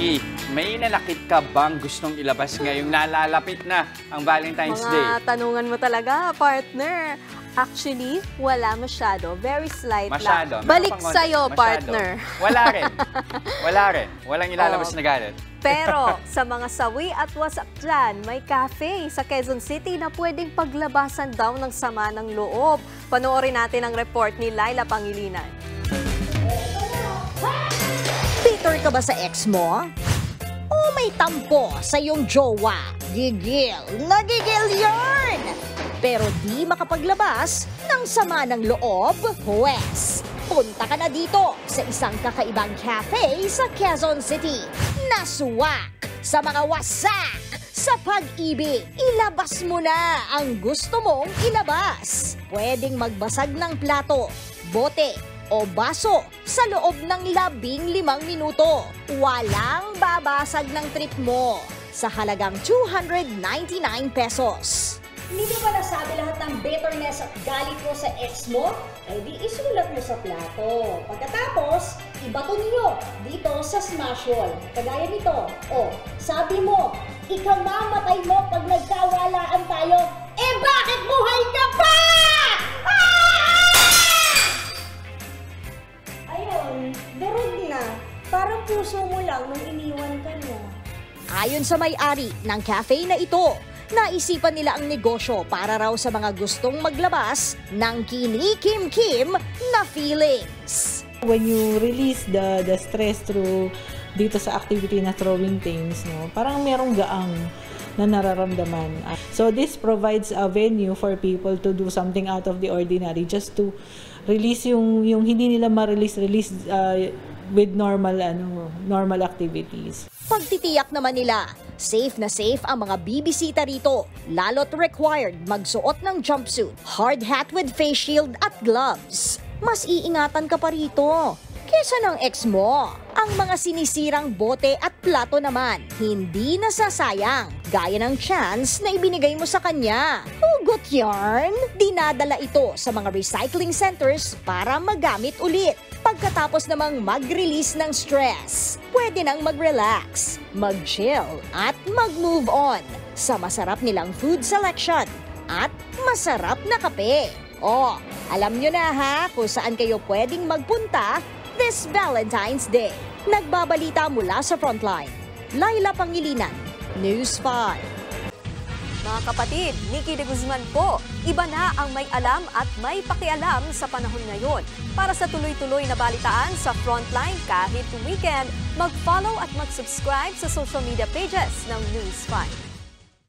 Nikki, may nanakit ka bang gustong ilabas ngayong nalalapit na ang Valentine's Day? Mga tanungan mo talaga, partner. Actually, wala masyado. Very slight Masyado. lang. Balik sa'yo, partner. Wala rin. Wala rin. Walang ilalabas na galit. Pero sa mga sawi at wasak dyan, may cafe sa Quezon City na pwedeng paglabasan daw ng sama ng loob. Panoorin natin ang report ni Laila Pangilinan. Bitter ka ba sa ex mo? O may tampo sa iyong jowa? Gigil, nagigil yarn! Pero di makapaglabas ng sama ng loob, huwes. Punta ka na dito sa isang kakaibang cafe sa Quezon City. Nasuwak sa mga wasak sa pag-ibig. Ilabas mo na ang gusto mong ilabas. Pwedeng magbasag ng plato, bote, o baso sa loob ng 15 minuto. Walang babasag ng trip mo sa halagang 299 pesos. Hindi ba nasabi lahat ng bitterness at galit mo sa ex mo? Eh di isulat mo sa plato. Pagkatapos, ibato niyo dito sa smash wall. Kagaya nito. O, sabi mo, ikamamatay mo pag nagkawalaan tayo. Eh bakit buhay ka pa? Ayun, durog na. Parang puso mo lang nung iniwan ka niya. Ayon sa may-ari ng cafe na ito, naisipan nila ang negosyo para raw sa mga gustong maglabas ng kinikim-kim na feelings. When you release the stress through dito sa activity na throwing things, no, parang merong gaang na nararamdaman. So this provides a venue for people to do something out of the ordinary, just to release yung hindi nila ma-release with normal activities. Pagtitiyak naman nila, safe na safe ang mga bibisita rito, lalo't required magsuot ng jumpsuit, hard hat with face shield at gloves. Mas iingatan ka pa rito kesa ng ex mo. Ang mga sinisirang bote at plato naman, hindi nasasayang, gaya ng chance na ibinigay mo sa kanya. Hugot yarn! Dinadala ito sa mga recycling centers para magamit ulit. Pagkatapos namang mag-release ng stress, pwede nang mag-relax, mag-chill at mag-move on sa masarap nilang food selection at masarap na kape. O, alam nyo na ha kung saan kayo pwedeng magpunta this Valentine's Day. Nagbabalita mula sa Frontline, Laila Pangilinan, News 5. Mga kapatid, Nikki de Guzman po. Iba na ang may alam at may pakialam sa panahon ngayon. Para sa tuloy-tuloy na balitaan sa Frontline kahit weekend, mag-follow at mag-subscribe sa social media pages ng News 5.